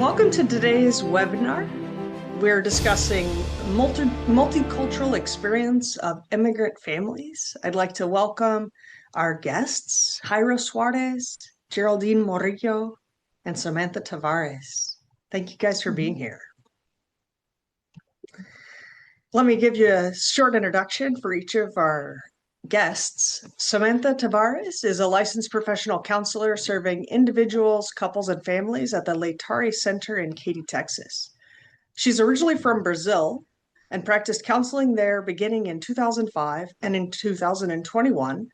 Welcome to today's webinar. We're discussing multicultural experience of immigrant families. I'd like to welcome our guests, Jairo Suarez, Geraldine Morillo, and Samantha Tavares. Thank you guys for being here. Let me give you a short introduction for each of our guests. Samantha Tavares is a licensed professional counselor serving individuals, couples, and families at the Leitari Center in Katy, Texas. She's originally from Brazil and practiced counseling there beginning in 2005 and in 2021.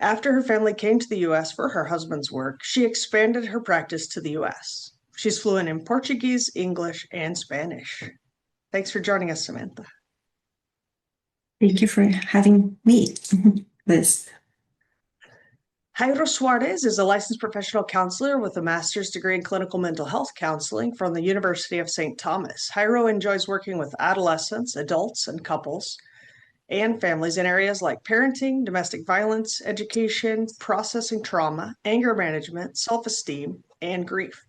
After her family came to the U.S. for her husband's work, she expanded her practice to the U.S. She's fluent in Portuguese, English, and Spanish. Thanks for joining us, Samantha. Thank you for having me, Liz. Jairo Suarez is a licensed professional counselor with a master's degree in clinical mental health counseling from the University of St. Thomas. Jairo enjoys working with adolescents, adults, and couples and families in areas like parenting, domestic violence, education, processing trauma, anger management, self-esteem, and grief.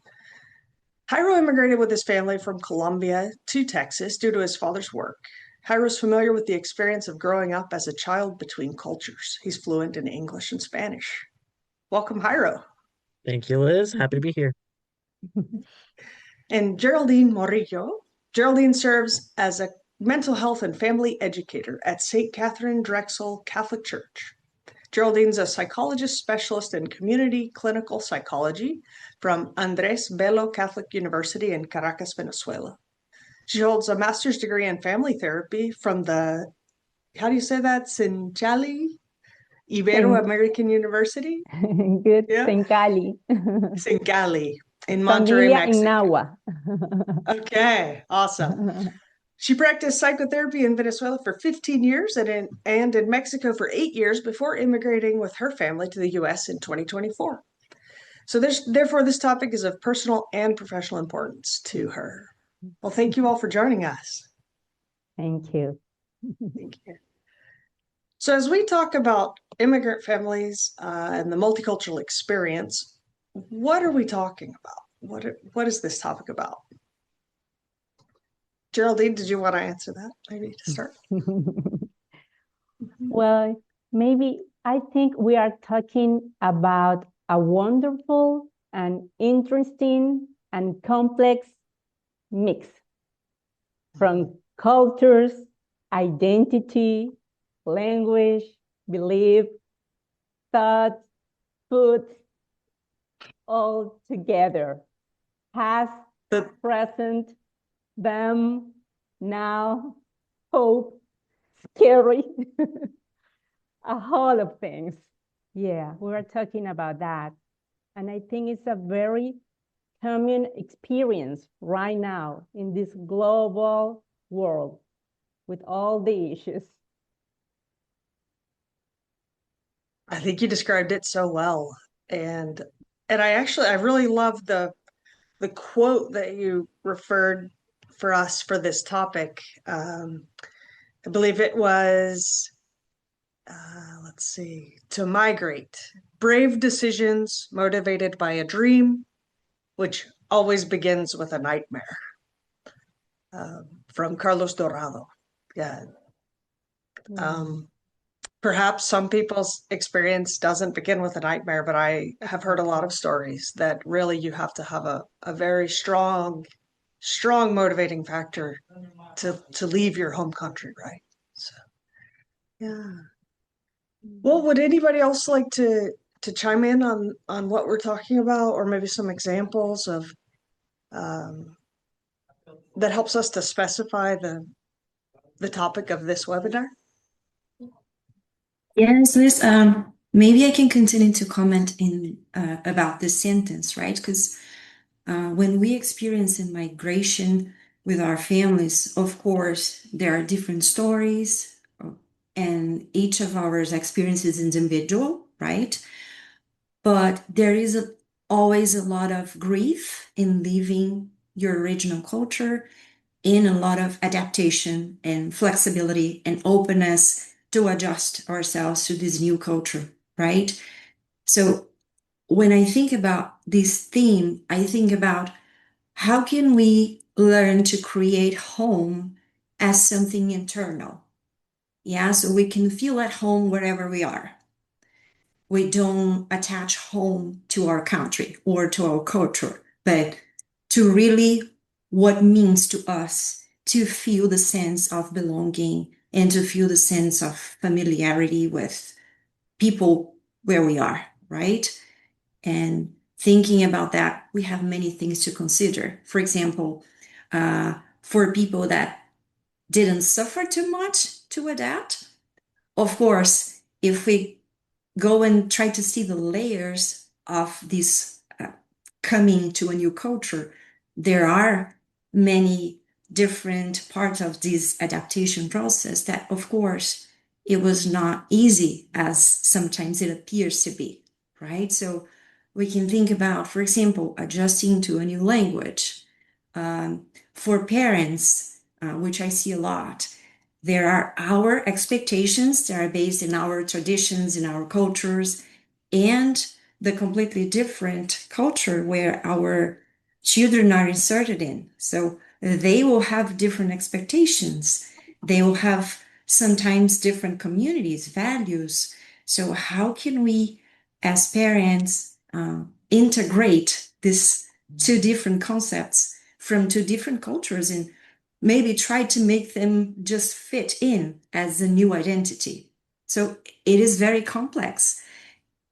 Jairo immigrated with his family from Colombia to Texas due to his father's work. Jairo is familiar with the experience of growing up as a child between cultures. He's fluent in English and Spanish. Welcome, Jairo. Thank you, Liz. Happy to be here. And Geraldine Morillo. Geraldine serves as a mental health and family educator at St. Catherine Drexel Catholic Church. Geraldine's a psychologist specialist in community clinical psychology from Andrés Bello Catholic University in Caracas, Venezuela. She holds a master's degree in family therapy from the, how do you say that, Sinchali Ibero-American University? Good, yeah. Sencali. Sencali in Monterrey, Mexico. In Nahua. Okay, awesome. She practiced psychotherapy in Venezuela for 15 years and in Mexico for 8 years before immigrating with her family to the U.S. in 2024. So therefore, this topic is of personal and professional importance to her. Well, thank you all for joining us. Thank you. Thank you. So as we talk about immigrant families and the multicultural experience, what are we talking about? What is this topic about? Geraldine, did you want to answer that maybe to start? Well, maybe I think we are talking about a wonderful and interesting and complex mix from cultures, identity, language, belief, thoughts, food, all together. Past, present, them, now, hope, scary, a whole of things. Yeah, we are talking about that. And I think it's a very common experience right now in this global world with all the issues. I think you described it so well. And I really love the quote that you referred for us for this topic. I believe it was, let's see, to migrate. Brave decisions motivated by a dream, which always begins with a nightmare. From Carlos Dorado. Yeah. Perhaps some people's experience doesn't begin with a nightmare, but I have heard a lot of stories that really you have to have a very strong motivating factor to leave your home country, right? So, yeah. Well, would anybody else like to chime in on what we're talking about, or maybe some examples of that helps us to specify the topic of this webinar? Yes, Liz, maybe I can continue to comment about this sentence, right? Because when we experience in migration with our families, of course, there are different stories, and each of our experiences is individual, right? But there is always a lot of grief in leaving your original culture, and a lot of adaptation and flexibility and openness to adjust ourselves to this new culture, right? So when I think about this theme, I think about how can we learn to create home as something internal? Yeah, so we can feel at home wherever we are. We don't attach home to our country or to our culture, but to really what means to us to feel the sense of belonging and to feel the sense of familiarity with people where we are, right? And thinking about that, we have many things to consider. For example, for people that didn't suffer too much to adapt, of course, if we go and try to see the layers of this coming to a new culture, there are many different parts of this adaptation process that, of course, it was not easy as sometimes it appears to be, right? So we can think about, for example, adjusting to a new language. For parents, which I see a lot, there are our expectations that are based in our traditions, in our cultures, and the completely different culture where our children are inserted in. So they will have different expectations. They will have sometimes different communities, values. So how can we, as parents, integrate these two different concepts from two different cultures and maybe try to make them just fit in as a new identity? So it is very complex.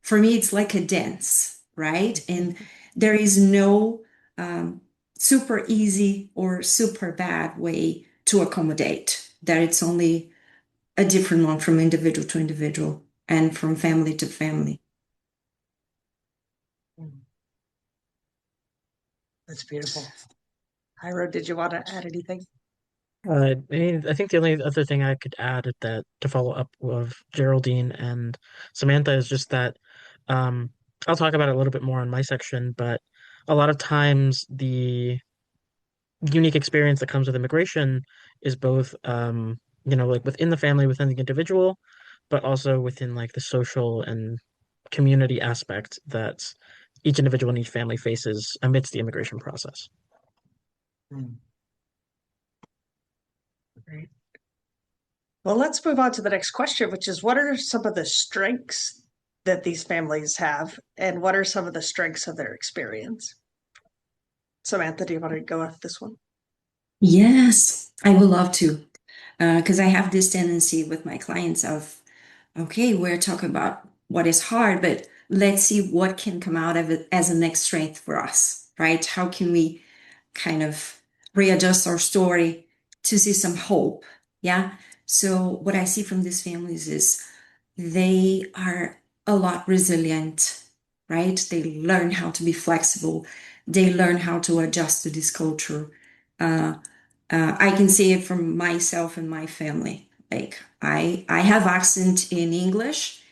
For me, it's like a dance, right? And there is no super easy or super bad way to accommodate, that it's only a different one from individual to individual and from family to family. That's beautiful. Jairo, did you want to add anything? I mean, I think the only other thing I could add at that to follow up of Geraldine and Samantha is just that um, I'll talk about it a little bit more in my section, but a lot of times the unique experience that comes with immigration is both like within the family, within the individual, but also within like the social and community aspect that each individual and each family faces amidst the immigration process. Great. Well, let's move on to the next question, which is what are some of the strengths that these families have, and what are some of the strengths of their experience? Samantha, do you want to go with this one? Yes, I would love to, because I have this tendency with my clients of, okay, we're talking about what is hard, but let's see what can come out of it as a next strength for us, right? How can we kind of readjust our story to see some hope? Yeah. So what I see from these families is they are a lot resilient, right? They learn how to be flexible. They learn how to adjust to this culture. Uh, I can see it from myself and my family. Like I have accent in English,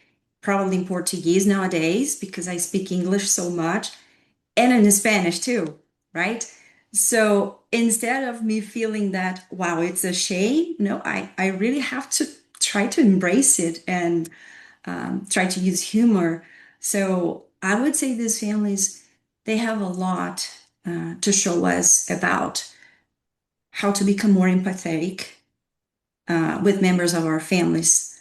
probably in Portuguese nowadays because I speak English so much, and in Spanish too, right? So instead of me feeling that, wow, it's a shame, no, I really have to try to embrace it and try to use humor. So I would say these families, they have a lot to show us about how to become more empathetic with members of our families.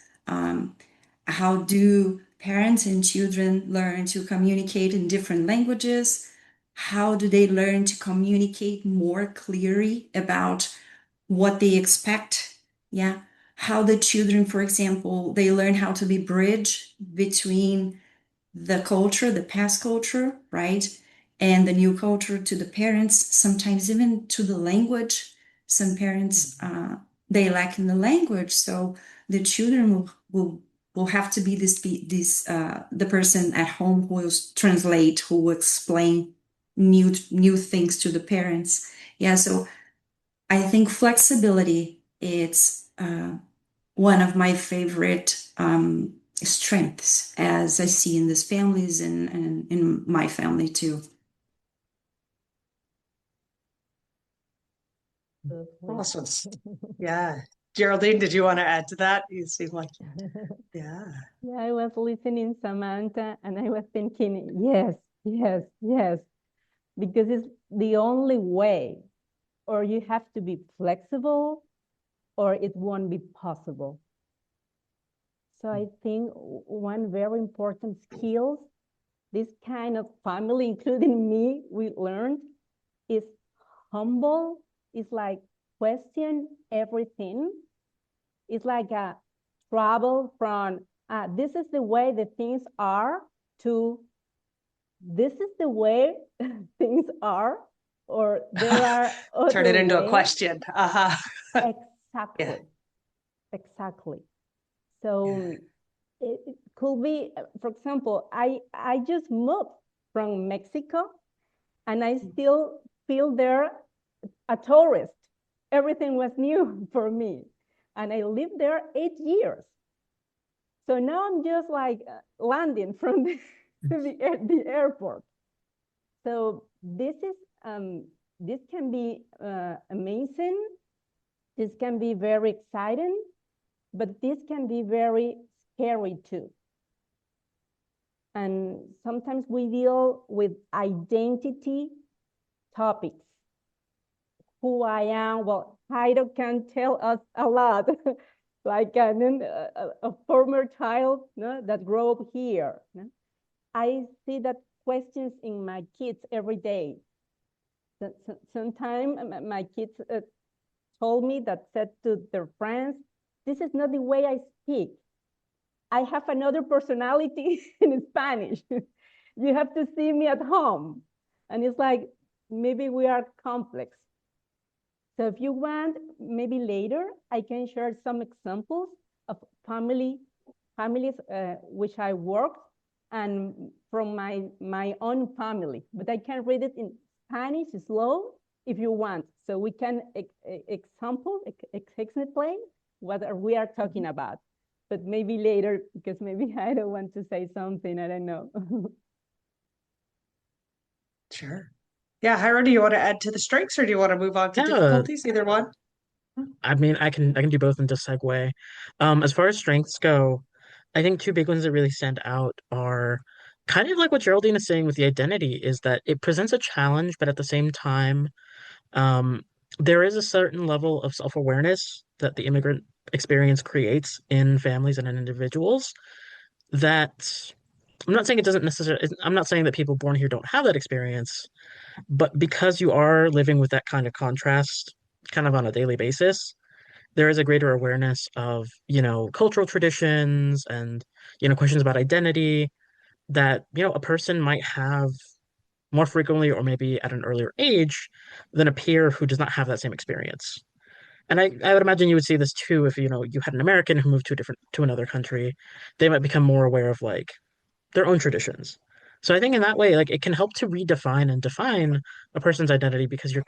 How do parents and children learn to communicate in different languages? How do they learn to communicate more clearly about what they expect? Yeah. How the children, for example, they learn how to be bridge between the culture, the past culture, right? And the new culture to the parents, sometimes even to the language. Some parents, they lack in the language. So the children will have to be the person at home who will translate, who will explain new things to the parents. Yeah, so I think flexibility it's one of my favorite strengths as I see in these families and in my family too. Awesome. Yeah. Geraldine, did you want to add to that? You seem like, yeah. Yeah, I was listening, Samantha, and I was thinking, yes, yes, yes, because it's the only way, or you have to be flexible, or it won't be possible. So I think one very important skill this kind of family, including me, we learned is humble. It's like question everything. It's like a travel from this is the way the things are to this is the way things are, or there are other Turn it into ways. a question. Exactly. Yeah. Exactly. So it could be, for example, I just moved from Mexico and I still feel there a tourist. Everything was new for me. And I lived there 8 years. So now I'm just like landing from the airport. So this can be amazing. This can be very exciting, but this can be very scary too. And sometimes we deal with identity topics. Who I am, well, Jairo can tell us a lot. Like a former child, no, that grew up here. No? I see that questions in my kids every day. Sometimes my kids told me that said to their friends, this is not the way I speak. I have another personality in Spanish. You have to see me at home. And it's like, maybe we are complex. So if you want, maybe later, I can share some examples of families which I worked and from my own family. But I can read it in Spanish slow if you want. So we can explain what we are talking about. But maybe later, because maybe I don't want to say something, I don't know. Sure. Yeah, Jairo, do you want to add to the strengths or do you want to move on to Yeah, difficulties? Either one. I mean, I can do both and just segue. As far as strengths go, I think two big ones that really stand out are kind of like what Geraldine is saying with the identity is that it presents a challenge, but at the same time, um, there is a certain level of self-awareness that the immigrant experience creates in families and in individuals that I'm not saying it doesn't necessarily, I'm not saying that people born here don't have that experience, but because you are living with that kind of contrast kind of on a daily basis, there is a greater awareness of, cultural traditions and, questions about identity that, a person might have more frequently or maybe at an earlier age than a peer who does not have that same experience. And I would imagine you would see this too if, you had an American who moved to another country, they might become more aware of like their own traditions. So I think in that way, like it can help to redefine and define a person's identity because you're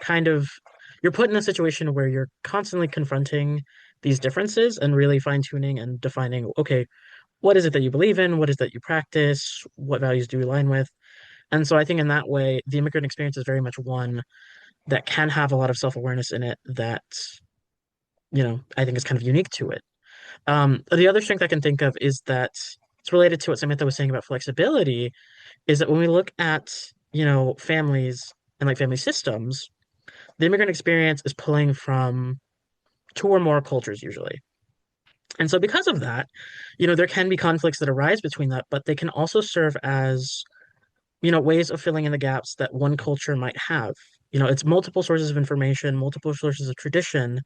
put in a situation where you're constantly confronting these differences and really fine-tuning and defining, okay, what is it that you believe in? What is it that you practice? What values do you align with? And so I think in that way, the immigrant experience is very much one that can have a lot of self-awareness in it that, I think is kind of unique to it. The other strength I can think of is that it's related to what Samantha was saying about flexibility, is that when we look at, families and like family systems, the immigrant experience is pulling from two or more cultures usually. And so because of that, there can be conflicts that arise between that, but they can also serve as, ways of filling in the gaps that one culture might have. It's multiple sources of information, multiple sources of tradition,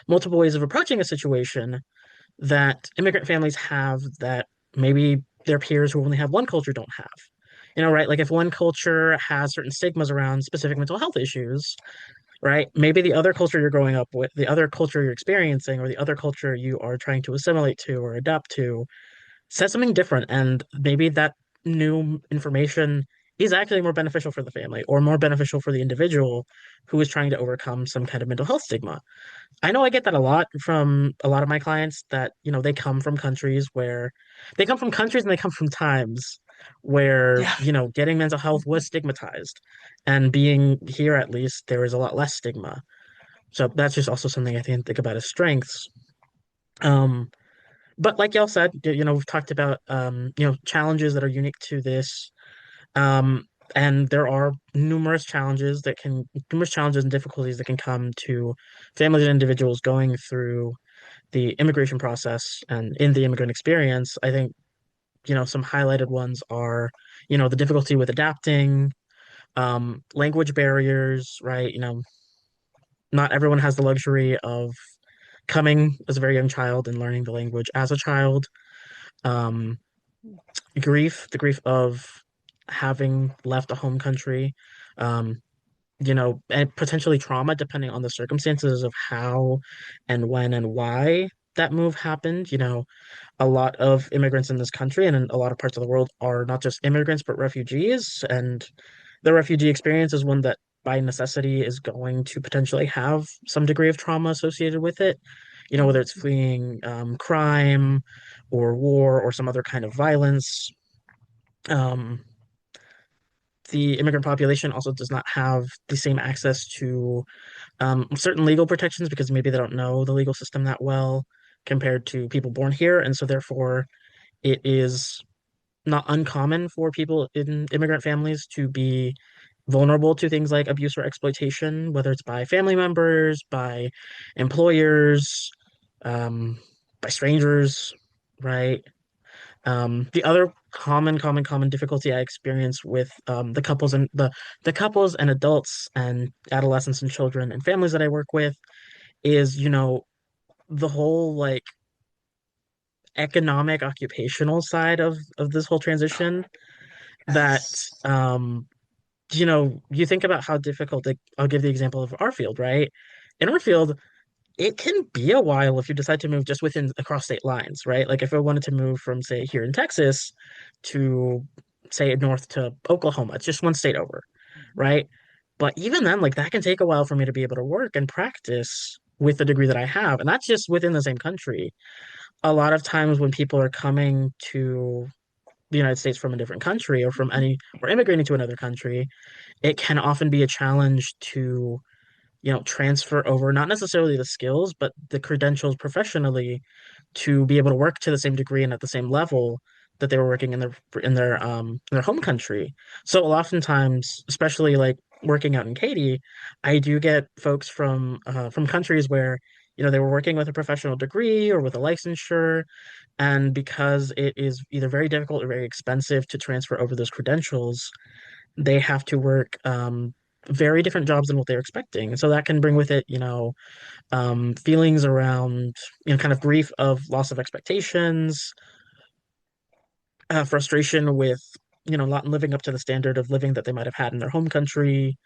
multiple ways of approaching a situation that immigrant families have that maybe their peers who only have one culture don't have. Right? Like if one culture has certain stigmas around specific mental health issues, right? Maybe the other culture you're growing up with, the other culture you're experiencing, or the other culture you are trying to assimilate to or adapt to says something different. And maybe that new information is actually more beneficial for the family or more beneficial for the individual who is trying to overcome some kind of mental health stigma. I know I get that a lot from a lot of my clients that, they come from countries where they come from countries and they come from times where, Yeah. getting mental health was stigmatized. And being here, at least, there is a lot less stigma. So that's just also something I think about as strengths. Um, but like y'all said, we've talked about, challenges that are unique to this. and there are numerous challenges and difficulties that can come to families and individuals going through the immigration process and in the immigrant experience. I think, some highlighted ones are, the difficulty with adapting, language barriers, right? Not everyone has the luxury of coming as a very young child and learning the language as a child. Um, the grief of having left a home country, um, and potentially trauma depending on the circumstances of how and when and why that move happened. A lot of immigrants in this country and in a lot of parts of the world are not just immigrants, but refugees. And the refugee experience is one that by necessity is going to potentially have some degree of trauma associated with it, whether it's fleeing crime or war or some other kind of violence. Um, the immigrant population also does not have the same access to certain legal protections because maybe they don't know the legal system that well compared to people born here. And so, therefore, it is not uncommon for people in immigrant families to be vulnerable to things like abuse or exploitation, whether it's by family members, by employers, um, by strangers, right? The other common difficulty I experience with the couples and adults and adolescents and children and families that I work with is, the whole like economic occupational side of this whole transition that Yes. you think about how difficult I'll give the example of our field, right? In our field, it can be a while if you decide to move just within across state lines, right? Like if I wanted to move from, say, here in Texas to, say, north to Oklahoma, it's just one state over, right? But even then, like that can take a while for me to be able to work and practice with the degree that I have. And that's just within the same country. A lot of times when people are coming to the United States from a different country or immigrating to another country, it can often be a challenge to transfer over not necessarily the skills, but the credentials professionally to be able to work to the same degree and at the same level that they were working in their home country. So oftentimes, especially like working out in Katy, I do get folks from countries where they were working with a professional degree or with a licensure, and because it is either very difficult or very expensive to transfer over those credentials, they have to work very different jobs than what they're expecting. And so that can bring with it, feelings around, kind of grief of loss of expectations, frustration with, not living up to the standard of living that they might have had in their home country,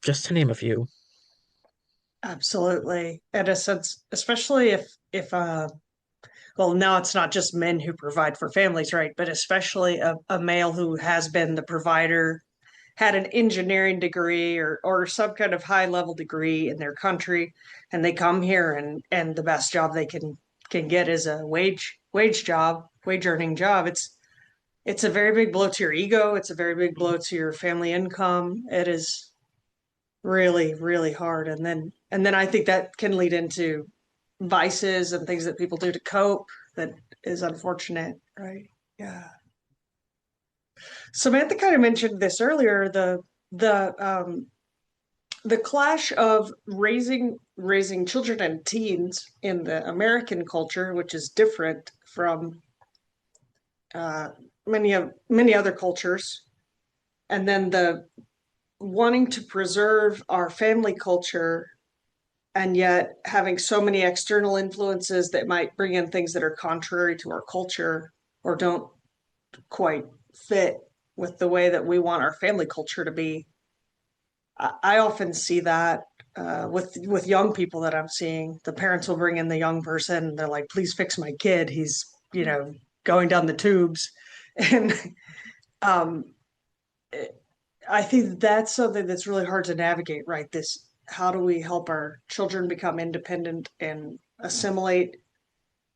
just to name a few. Absolutely. In a sense, especially if well, now it's not just men who provide for families, right? But especially a male who has been the provider, had an engineering degree or some kind of high level degree in their country, and they come here and the best job they can get is a wage job, wage earning job. It's a very big blow to your ego. It's a very big blow to your family income. It is really, really hard. And then I think that can lead into vices and things that people do to cope that is unfortunate, right? Yeah. Samantha kind of mentioned this earlier, the clash of raising children and teens in the American culture, which is different from uh, many other cultures, and then the wanting to preserve our family culture and yet having so many external influences that might bring in things that are contrary to our culture or don't quite fit with the way that we want our family culture to be. I often see that with young people that I'm seeing. The parents will bring in the young person. And they're like, "Please fix my kid. He's going down the tubes," and um, I think that's something that's really hard to navigate, right? This, how do we help our children become independent and assimilate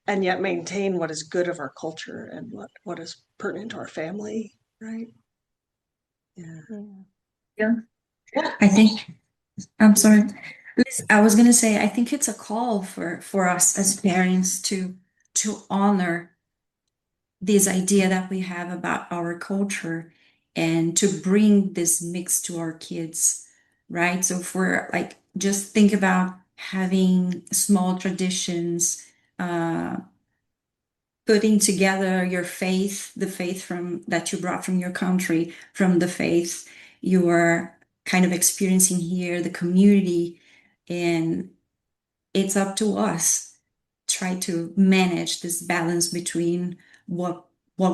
and yet maintain what is good of our culture and what is pertinent to our family, right? Yeah. Yeah. Yeah. I think, I'm sorry. Liz, I was gonna say, I think it's a call for us as parents to honor this idea that we have about our culture and to bring this mix to our kids, right? So if we're like, just think about having small traditions, putting together your faith, the faith from that you brought from your country, from the faith you are kind of experiencing here, the community, and it's up to us try to manage this balance between what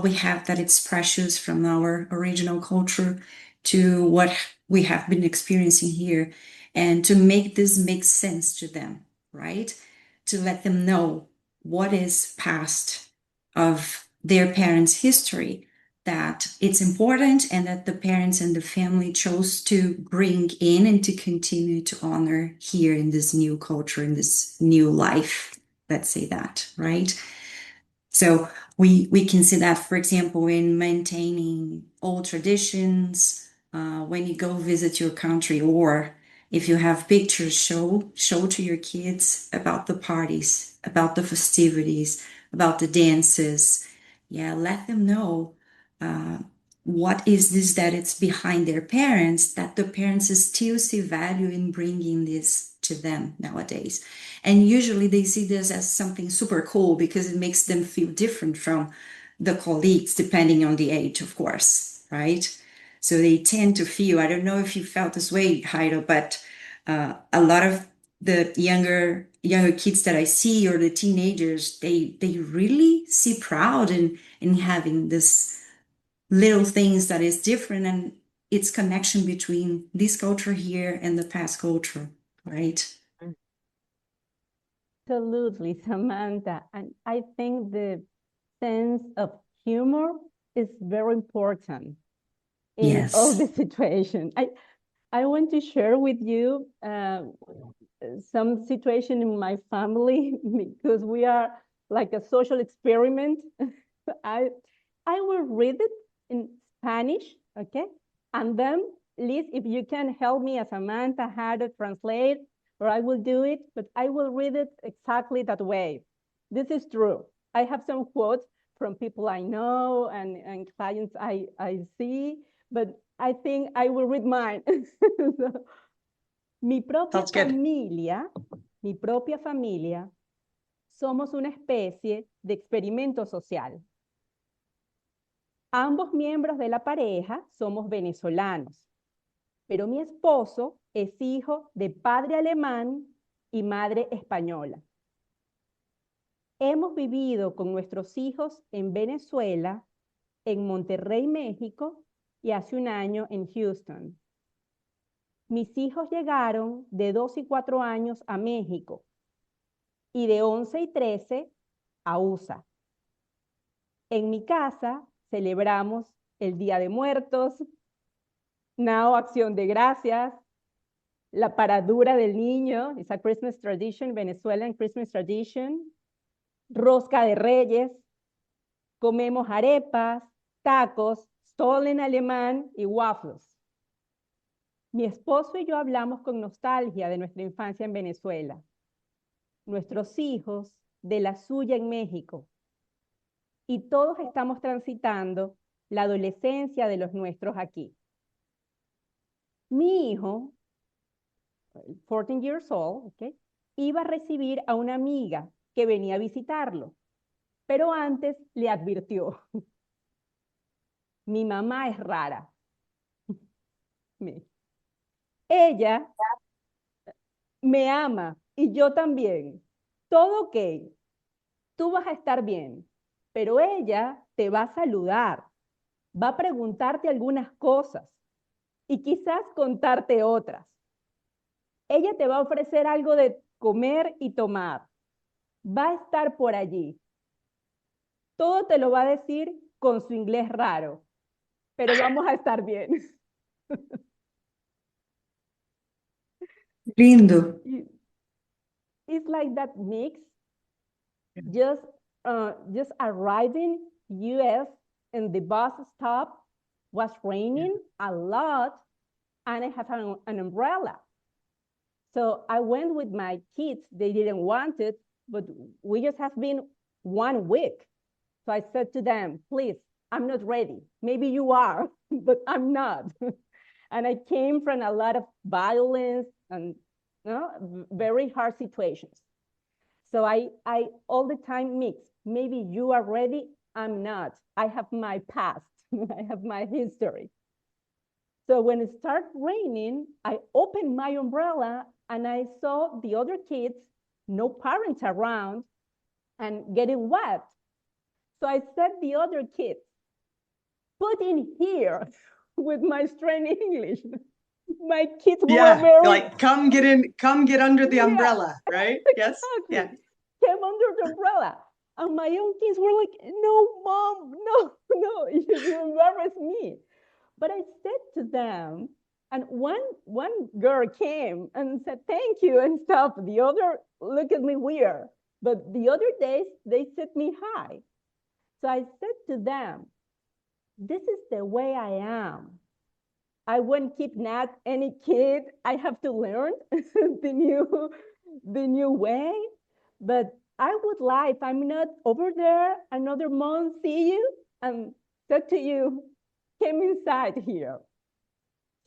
we have that it's precious from our original culture to what we have been experiencing here, and to make this make sense to them, right? To let them know what is past of their parents' history, that it's important and that the parents and the family chose to bring in and to continue to honor here in this new culture, in this new life. Let's say that, right? So we can see that, for example, in maintaining old traditions, when you go visit your country, or if you have pictures, show to your kids about the parties, about the festivities, about the dances. Yeah, let them know what is this that it's behind their parents, that the parents still see value in bringing this to them nowadays. And usually they see this as something super cool because it makes them feel different from the colleagues, depending on the age, of course, right? So they tend to feel, I don't know if you felt this way, Jairo, but a lot of the younger kids that I see, or the teenagers, they really see proud in having this little things that is different, and its connection between this culture here and the past culture, right? Absolutely, Samantha. And I think the sense of humor is very important in all Yes. the situation. I want to share with you some situation in my family because we are like a social experiment. I I will read it in Spanish, okay? And then, Liz, if you can help me as Samantha how to translate, or I will do it, but I will read it exactly that way. This is true. I have some quotes from people I know and clients I see, but I think I will read mine. So, mi propia Sounds good. familia, mi propia familia, somos una especie de experimento social. Ambos miembros de la pareja somos venezolanos, pero mi esposo es hijo de padre alemán y madre española. Hemos vivido con nuestros hijos en Venezuela, en Monterrey, México, y hace un año en Houston. Mis hijos llegaron de 2 y 4 años a México y de 11 y 13 a USA. En mi casa celebramos el Día de Muertos, Now Acción de Gracias, la paradura del niño, it's a Christmas tradition, Venezuelan Christmas tradition, rosca de reyes, comemos arepas, tacos, stol en alemán y waffles. Mi esposo y yo hablamos con nostalgia de nuestra infancia en Venezuela, nuestros hijos de la suya en México, y todos estamos transitando la adolescencia de los nuestros aquí. Mi hijo, 14 years old, okay, iba a recibir a una amiga que venía a visitarlo, pero antes le advirtió, mi mamá es rara. Ella me ama y yo también. Todo ok. Tú vas a estar bien, pero ella te va a saludar, va a preguntarte algunas cosas y quizás contarte otras. Ella te va a ofrecer algo de comer y tomar. Va a estar por allí. Todo te lo va a decir con su inglés raro, pero vamos a estar bien. Lindo. It's like that mix. Just arriving US and the bus stop was raining a lot and I have an umbrella. So I went with my kids. They didn't want it, but we just have been 1 week. So I said to them, please I'm not ready. Maybe you are, but I'm not. And I came from a lot of violence and very hard situations. So I all the time mix. Maybe you are ready, I'm not. I have my past, I have my history. So when it started raining, I opened my umbrella and I saw the other kids, no parents around, and getting wet. So I said the other kids, put in here with my strange English. My kids were very like come get under the umbrella, right? Yes. exactly. Yeah. Came under the umbrella. And my own kids were like, no, mom, no, you embarrass me. But I said to them, and one girl came and said, thank you and stuff. The other looked at me weird. But the other days, they said me hi. So I said to them, this is the way I am. I won't kidnap any kid. I have to learn the new way. But I would lie if I'm not over there another month, see you, and talk to you, came inside here.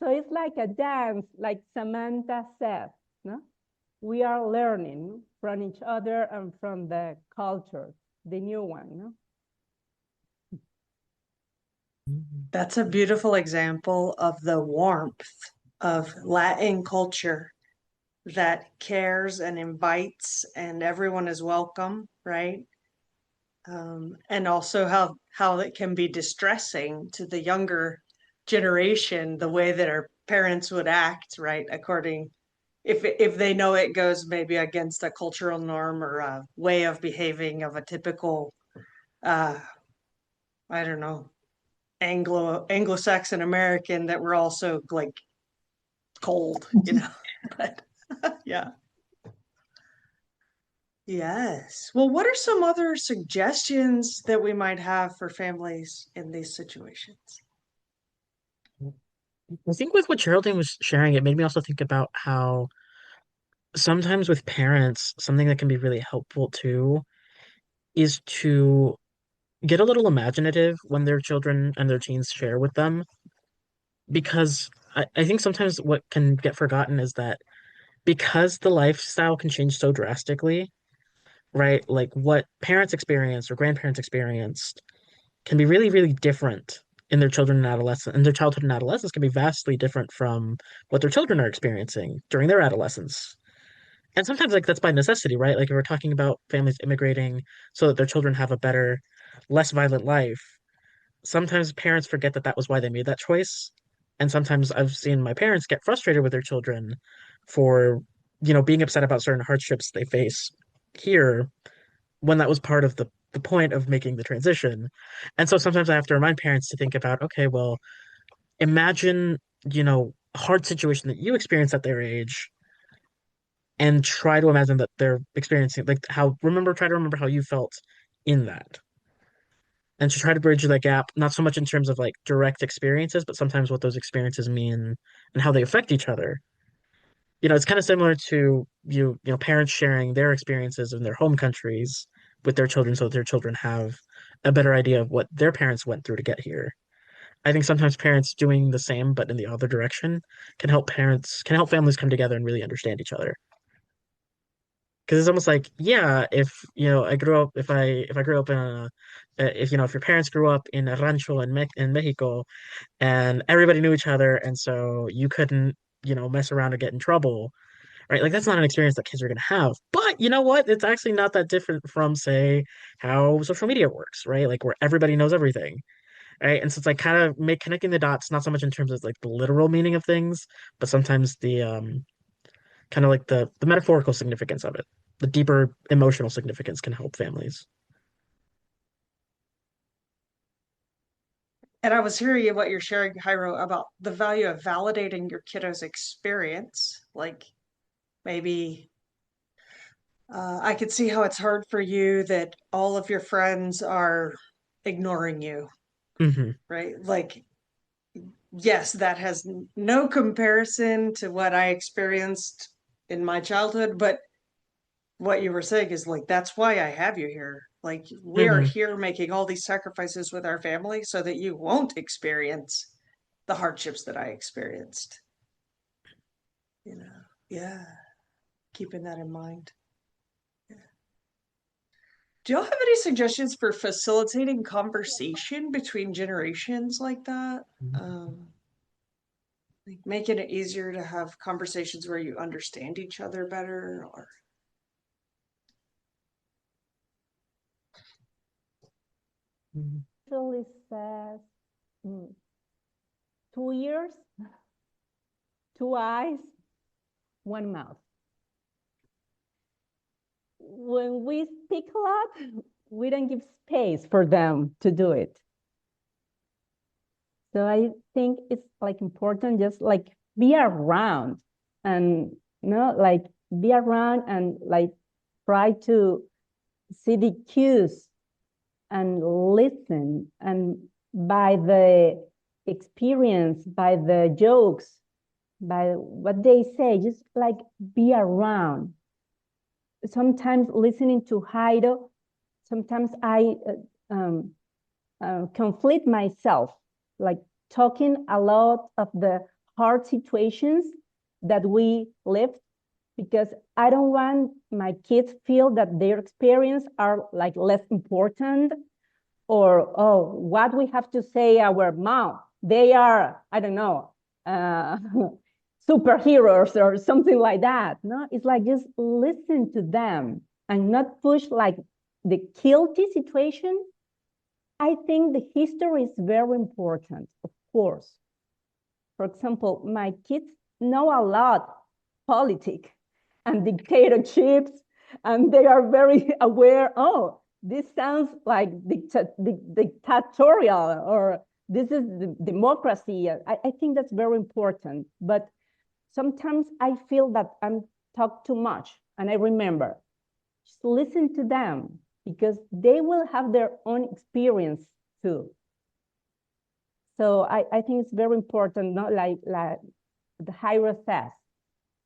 So it's like a dance, like Samantha said. No? We are learning from each other and from the culture, the new one. No? That's a beautiful example of the warmth of Latin culture that cares and invites, and everyone is welcome, right? And also how it can be distressing to the younger generation, the way that our parents would act, right? According if they know it goes maybe against a cultural norm or a way of behaving of a typical I don't know, Anglo-Saxon American, that we're also like cold, But yeah. Yes. Well, what are some other suggestions that we might have for families in these situations? I think with what Geraldine was sharing, it made me also think about how sometimes with parents, something that can be really helpful too is to get a little imaginative when their children and their teens share with them. Because I think sometimes what can get forgotten is that because the lifestyle can change so drastically, right? Like what parents experienced or grandparents experienced can be really, really different in their children and adolescent, and their childhood and adolescence can be vastly different from what their children are experiencing during their adolescence. And sometimes like that's by necessity, right? Like if we're talking about families immigrating so that their children have a better, less violent life, sometimes parents forget that that was why they made that choice. And sometimes I've seen my parents get frustrated with their children for, being upset about certain hardships they face here when that was part of the point of making the transition. And so sometimes I have to remind parents to think about, okay, well, imagine, a hard situation that you experience at their age and try to imagine that they're experiencing like try to remember how you felt in that. And to try to bridge that gap, not so much in terms of like direct experiences, but sometimes what those experiences mean and how they affect each other. It's kind of similar to parents sharing their experiences in their home countries with their children so that their children have a better idea of what their parents went through to get here. I think sometimes parents doing the same but in the other direction can help families come together and really understand each other. Because it's almost like, yeah, if I grew up in if your parents grew up in a rancho in Mexico and everybody knew each other and so you couldn't, mess around or get in trouble, right? Like that's not an experience that kids are going to have. But you know what? It's actually not that different from, say, how social media works, right? Like where everybody knows everything, right? And so it's like kind of make connecting the dots, not so much in terms of like the literal meaning of things, but sometimes the kind of like the metaphorical significance of it. The deeper emotional significance can help families. And I was hearing what you're sharing, Jairo, about the value of validating your kiddo's experience. Like maybe I could see how it's hard for you that all of your friends are ignoring you, Hmm. right? Like, yes, that has no comparison to what I experienced in my childhood, but what you were saying is like, that's why I have you here. Like, we are here making all these sacrifices with our family so that you won't experience the hardships that I experienced. You know, yeah, keeping that in mind. Do y'all have any suggestions for facilitating conversation between generations like that? Like making it easier to have conversations where you understand each other better, or Usually says 2 ears, 2 eyes, 1 mouth. When we speak a lot, we don't give space for them to do it. So I think it's like important, just like be around and like be around and like try to see the cues and listen, and by the experience, by the jokes, by what they say, just like be around. Sometimes listening to Jairo, sometimes I conflict myself, like talking a lot of the hard situations that we lived, because I don't want my kids feel that their experience are like less important, or oh, what we have to say our mom, they are, I don't know, superheroes or something like that. No, it's like just listen to them and not push like the guilty situation. I think the history is very important, of course. For example, my kids know a lot politics and dictatorships, and they are very aware, oh, this sounds like dictatorial, or this is the democracy. I think that's very important. But sometimes I feel that I'm talk too much, and I remember, just listen to them, because they will have their own experience too. So I think it's very important, not like the Jairo says.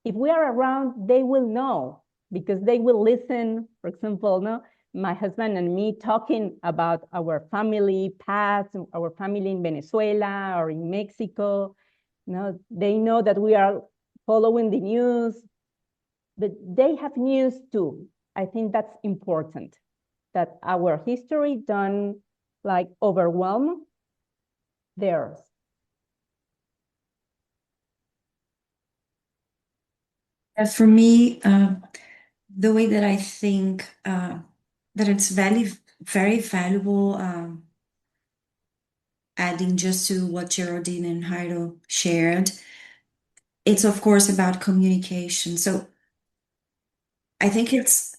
If we are around, they will know, because they will listen. For example, no, my husband and me talking about our family past, our family in Venezuela or in Mexico. No, they know that we are following the news, but they have news too. I think that's important, that our history don't like overwhelm theirs. For me, the way that I think that it's very valuable, adding just to what Geraldine and Jairo shared, it's of course about communication. So I think it's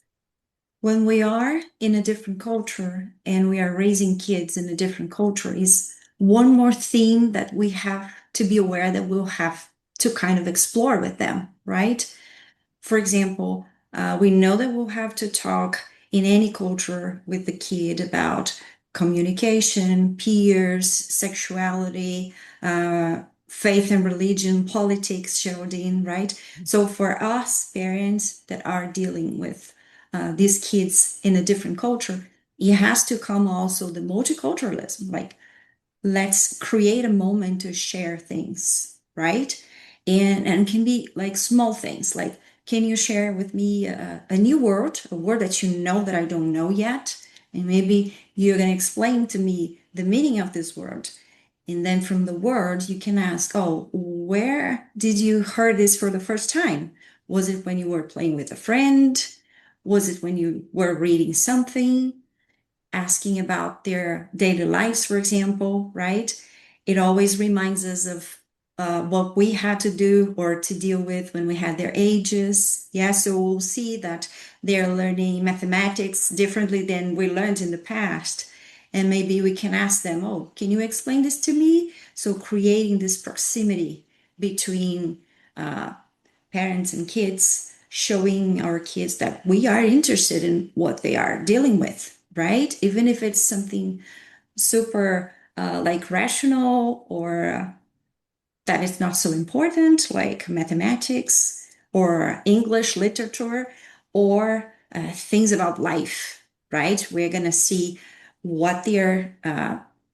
when we are in a different culture and we are raising kids in a different culture, is one more thing that we have to be aware that we'll have to kind of explore with them, right? For example, we know that we'll have to talk in any culture with the kid about communication, peers, sexuality, faith and religion, politics, Geraldine, right? So for us parents that are dealing with these kids in a different culture, it has to come also the multiculturalism, like let's create a moment to share things, right? And can be like small things, like can you share with me a new word, a word that you know that I don't know yet, and maybe you're going to explain to me the meaning of this word, and then from the word you can ask, oh, where did you hear this for the first time? Was it when you were playing with a friend? Was it when you were reading something? Asking about their daily lives, for example, right? It always reminds us of what we had to do or to deal with when we had their ages. Yeah, so we'll see that they're learning mathematics differently than we learned in the past. And maybe we can ask them, oh, can you explain this to me? So creating this proximity between parents and kids, showing our kids that we are interested in what they are dealing with, right? Even if it's something super like rational or that is not so important, like mathematics or English literature, or things about life, right? We're going to see what they're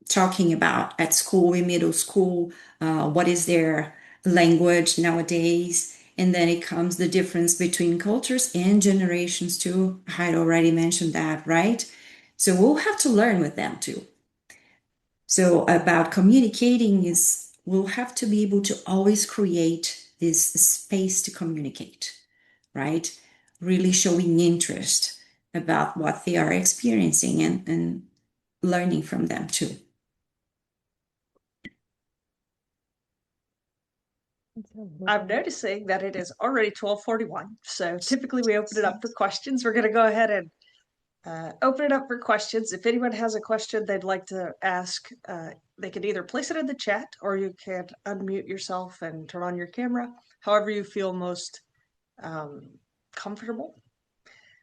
talking about at school, in middle school, what is their language nowadays. And then it comes the difference between cultures and generations too. I had already mentioned that, right? So we'll have to learn with them too. So about communicating is we'll have to be able to always create this space to communicate, right? Really showing interest about what they are experiencing and learning from them too. I'm noticing that it is already 12:41. So typically we open it up for questions. We're going to go ahead and open it up for questions. If anyone has a question they'd like to ask, they can either place it in the chat or you can unmute yourself and turn on your camera, however you feel most comfortable.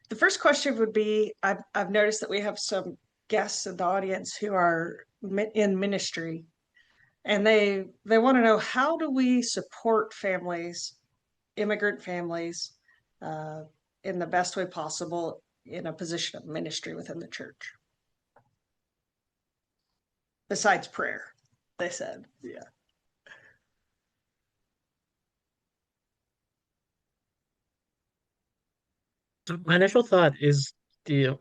The first question would be, I've noticed that we have some guests in the audience who are in ministry, and they want to know, how do we support families, immigrant families, in the best way possible in a position of ministry within the church? Besides prayer, they said. Yeah. My initial thought is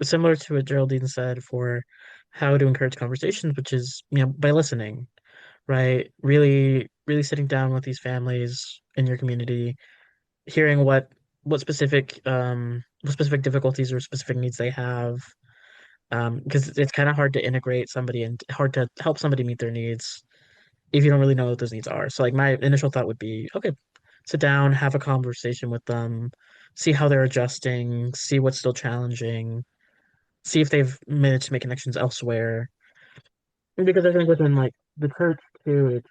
similar to what Geraldine said for how to encourage conversations, which is, by listening, right? Really, really sitting down with these families in your community, hearing what specific difficulties or specific needs they have. Because it's kind of hard to integrate somebody and hard to help somebody meet their needs if you don't really know what those needs are. So like my initial thought would be, okay, sit down, have a conversation with them, see how they're adjusting, see what's still challenging, see if they've managed to make connections elsewhere. Because I think within like the church too, it's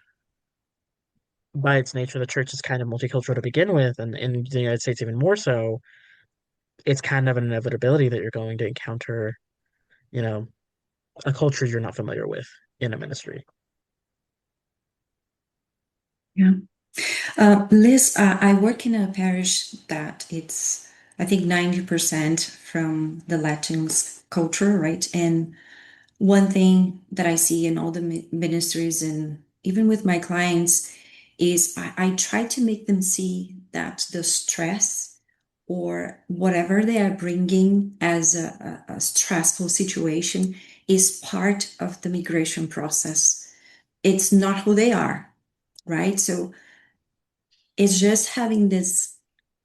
by its nature, the church is kind of multicultural to begin with, and in the United States even more so, it's kind of an inevitability that you're going to encounter, you know, a culture you're not familiar with in a ministry. Yeah. Liz, I work in a parish that it's, I think, 90% from the Latin culture, right? And one thing that I see in all the ministries and even with my clients is I try to make them see that the stress or whatever they are bringing as a stressful situation is part of the migration process. It's not who they are, right? So it's just having this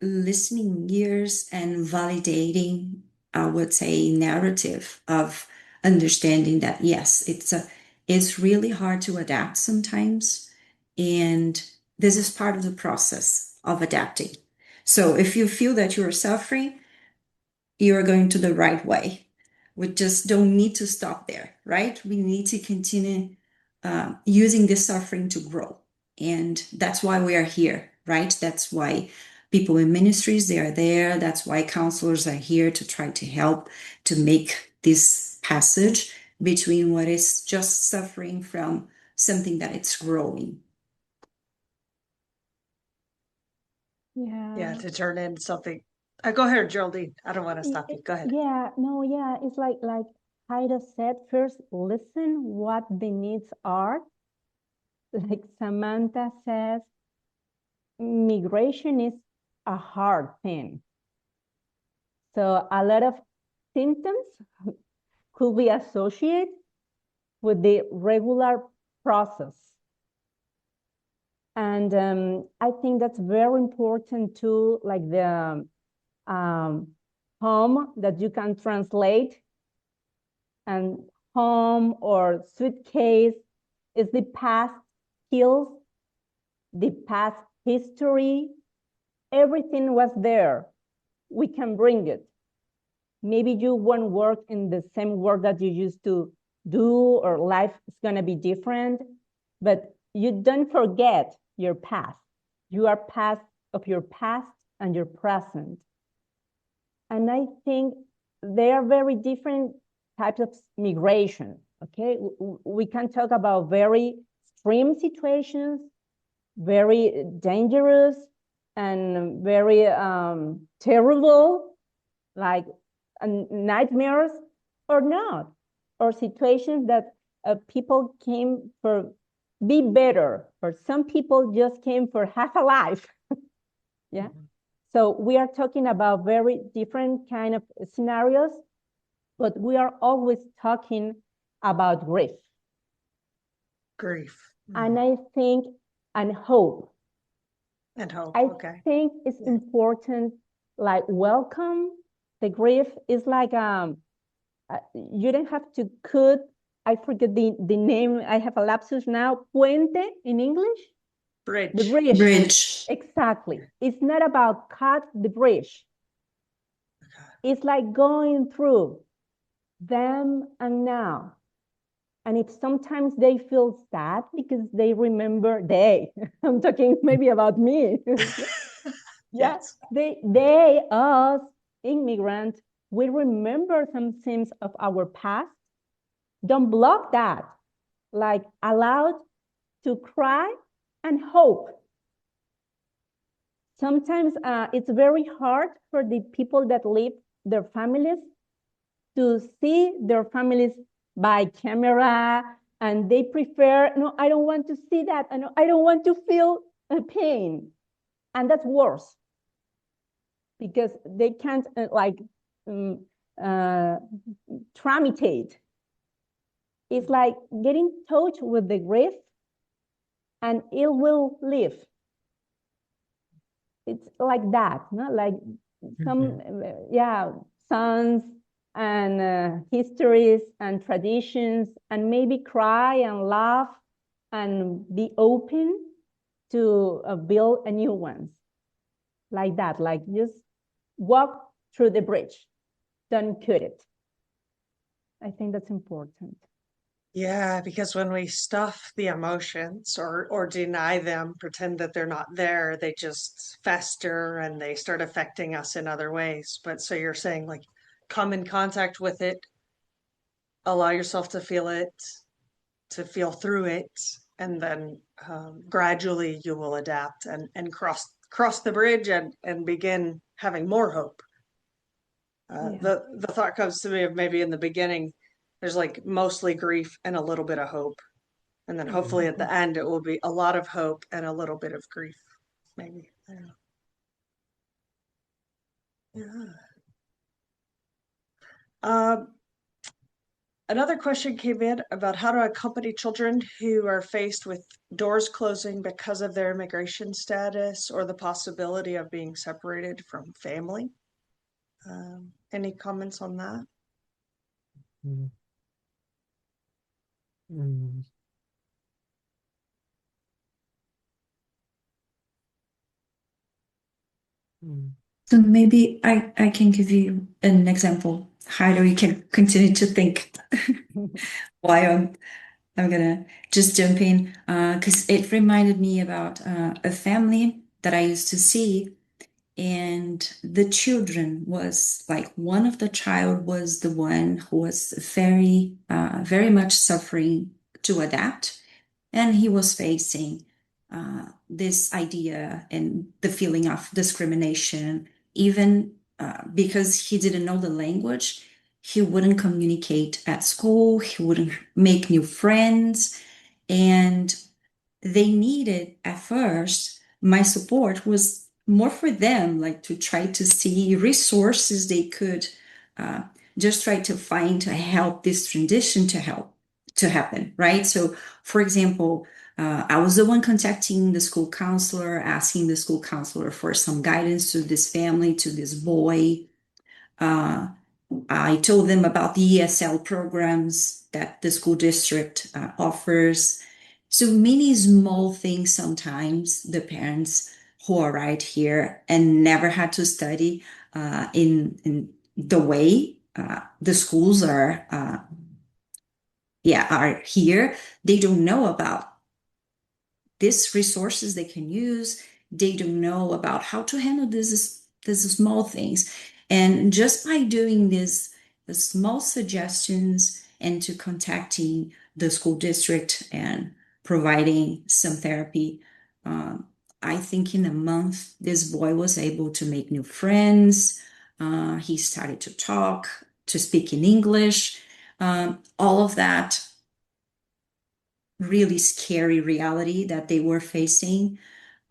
listening ears and validating, I would say, narrative of understanding that yes, it's really hard to adapt sometimes, and this is part of the process of adapting. So if you feel that you're suffering, you are going to the right way. We just don't need to stop there, right? We need to continue using this suffering to grow. And that's why we are here, right? That's why people in ministries, they are there. That's why counselors are here to try to help to make this passage between what is just suffering from something that it's growing. Yeah, to turn into something. Go ahead, Geraldine. I don't want to stop you. Go ahead. Yeah, no, yeah. It's like Jairo said, first listen what the needs are. Like Samantha says, migration is a hard thing. So a lot of symptoms could be associated with the regular process. And I think that's very important too, like the home that you can translate, and home or suitcase is the past skills, the past history. Everything was there. We can bring it. Maybe you won't work in the same work that you used to do, or life is going to be different, but you don't forget your past. You are part of your past and your present. And I think they are very different types of migration, okay? We can talk about very extreme situations, very dangerous and very terrible, like nightmares or not, or situations that people came for be better, or some people just came for half a life. Yeah. So we are talking about very different kind of scenarios, but we are always talking about grief. Grief. And I think, and hope. And hope, I okay. think it's important, like welcome the grief. Is like you don't have to cut, I forget the name, I have a lapsus now, puente in English? Bridge. The bridge. Bridge. Exactly. It's not about cut the bridge. It's like going through them and now. And if sometimes they feel sad because they remember I'm talking maybe about me. Yes. Us, immigrant, we remember some things of our past. Don't block that. Like allowed to cry and hope. Sometimes it's very hard for the people that leave their families to see their families by camera, and they prefer, no, I don't want to see that, and I don't want to feel pain. And that's worse because they can't traumatized. It's like getting in touch with the grief and it will live. It's like that, no? Like some, sons and histories and traditions, and maybe cry and laugh and be open to build a new ones. Like that, like just walk through the bridge, don't cut it. I think that's important. Yeah, because when we stuff the emotions or deny them, pretend that they're not there, they just fester and they start affecting us in other ways. But so you're saying like come in contact with it, allow yourself to feel it, to feel through it, and then gradually you will adapt and cross the bridge and begin having more hope. The thought comes to me of maybe in the beginning, there's like mostly grief and a little bit of hope. And then hopefully at the end, it will be a lot of hope and a little bit of grief, maybe. I don't know. Yeah. Another question came in about how to accompany children who are faced with doors closing because of their immigration status or the possibility of being separated from family. Any comments on that? Mm. Mm. Mm. So maybe I can give you an example. Jairo, you can continue to think why I'm gonna just jump in because it reminded me about a family that I used to see, and the children was like one of the child was the one who was very much suffering to adapt, and he was facing this idea and the feeling of discrimination, even because he didn't know the language. He wouldn't communicate at school, he wouldn't make new friends, and they needed at first my support was more for them, like to try to see resources they could just try to find to help this transition to happen, right? So, for example, I was the one contacting the school counselor, asking the school counselor for some guidance to this family, to this boy. I told them about the ESL programs that the school district offers. So many small things sometimes the parents who are right here and never had to study in the way the schools are here, they don't know about these resources they can use. They don't know about how to handle these small things. And just by doing this, the small suggestions and to contacting the school district and providing some therapy, I think in a month, this boy was able to make new friends. He started to talk, to speak in English. All of that really scary reality that they were facing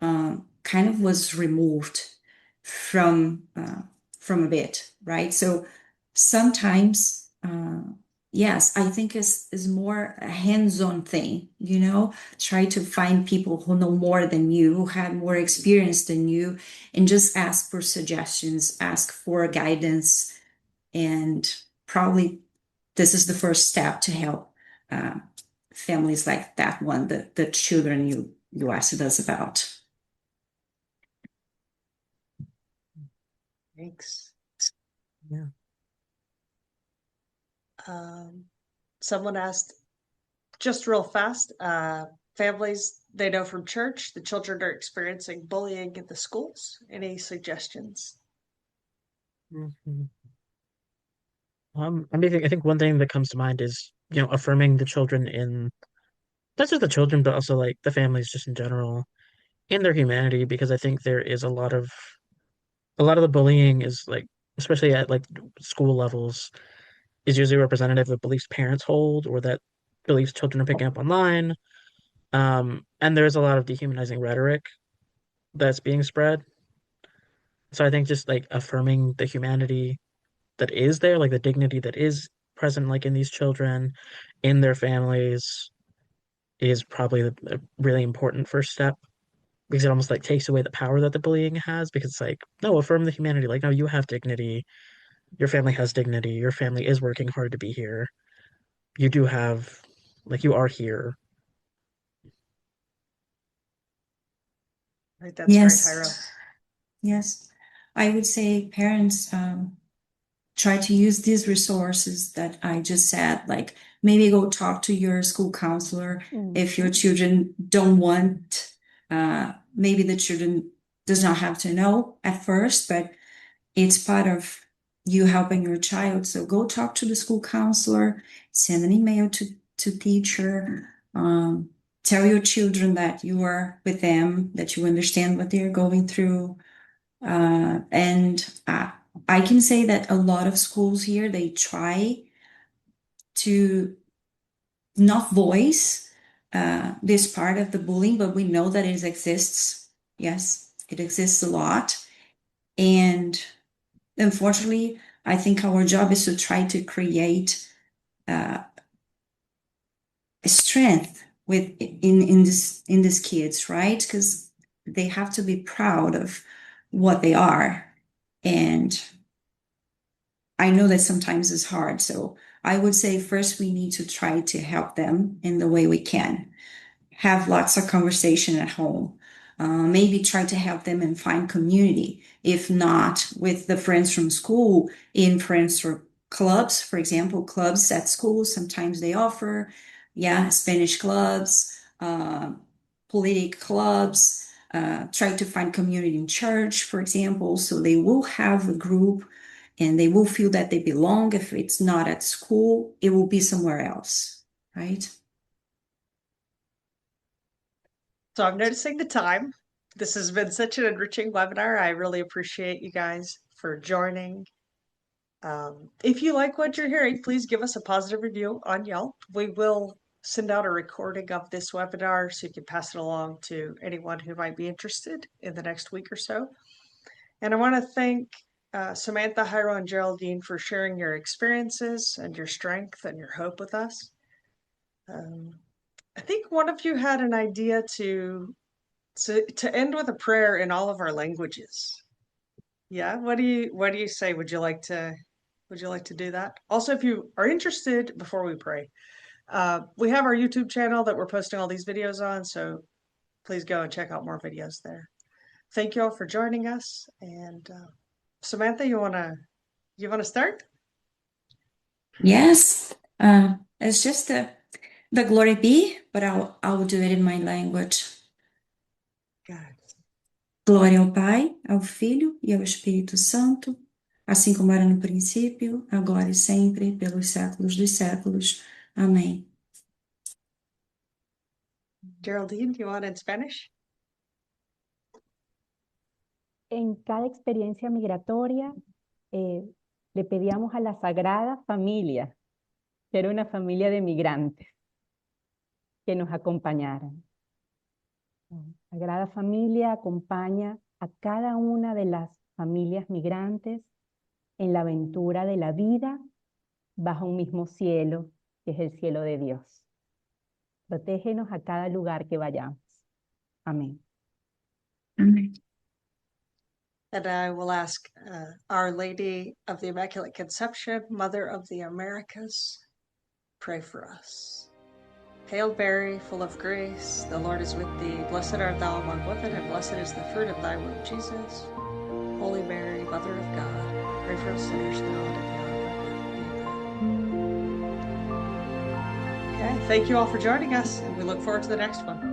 kind of was removed from a bit, right? So sometimes, yes, I think is more a hands-on thing, try to find people who know more than you, who had more experience than you, and just ask for suggestions, ask for guidance, and probably this is the first step to help families like that one, the children you asked us about. Thanks. Yeah. Someone asked, just real fast, families they know from church, the children are experiencing bullying in the schools. Any suggestions? Mhm. I think one thing that comes to mind is, affirming the children in, not just the children, but also like the families just in general, in their humanity, because I think there is a lot of the bullying is like, especially at like school levels, is usually representative of beliefs parents hold or that beliefs children are picking up online. And there's a lot of dehumanizing rhetoric that's being spread. So I think just like affirming the humanity that is there, like the dignity that is present, like in these children, in their families, is probably a really important first step because it almost like takes away the power that the bullying has because it's like, no, affirm the humanity. Like, no, you have dignity. Your family has dignity. Your family is working hard to be here. You do have, like, you are here. Right, that's right, Yes. Jairo. Yes. I would say parents try to use these resources that I just said, like maybe go talk to your school counselor if your children don't want, maybe the children does not have to know at first, but it's part of you helping your child. So go talk to the school counselor, send an email to teacher, tell your children that you are with them, that you understand what they're going through. And I can say that a lot of schools here, they try to not voice this part of the bullying, but we know that it exists. Yes, it exists a lot. And unfortunately, I think our job is to try to create a strength in these kids, right? Because they have to be proud of what they are. And I know that sometimes it's hard. So I would say first we need to try to help them in the way we can. Have lots of conversation at home. Maybe try to help them and find community. If not with the friends from school, in friends or clubs, for example, clubs at school, sometimes they offer, Spanish clubs, politic clubs, try to find community in church, for example, so they will have a group and they will feel that they belong. If it's not at school, it will be somewhere else, right? So I'm noticing the time. This has been such an enriching webinar. I really appreciate you guys for joining. If you like what you're hearing, please give us a positive review on Yelp. We will send out a recording of this webinar so you can pass it along to anyone who might be interested in the next week or so. And I want to thank Samantha, Jairo, and Geraldine for sharing your experiences and your strength and your hope with us. I think one of you had an idea to end with a prayer in all of our languages. Yeah, what do you say? Would you like to do that? Also, if you are interested, before we pray, we have our YouTube channel that we're posting all these videos on, so please go and check out more videos there. Thank you all for joining us. And Samantha, you wanna start? Yes, it's just the glory be, but I'll do it in my language. God. Glória ao Pai, ao Filho e ao Espírito Santo, assim como era no princípio, agora e sempre, pelos séculos dos séculos. Amém. Geraldine, do you want it in Spanish? En cada experiencia migratoria, le pedíamos a la Sagrada Familia, que era una familia de migrantes, que nos acompañaran. La Sagrada Familia acompaña a cada una de las familias migrantes en la aventura de la vida bajo un mismo cielo, que es el cielo de Dios. Protégenos a cada lugar que vayamos. Amén. Amén. And I will ask Our Lady of the Immaculate Conception, Mother of the Americas, pray for us. Hail Mary, full of grace, the Lord is with thee. Blessed art thou among women, and blessed is the fruit of thy womb, Jesus. Holy Mary, Mother of God, pray for us sinners now and at the hour of our death. Amen. Okay, thank you all for joining us, and we look forward to the next one.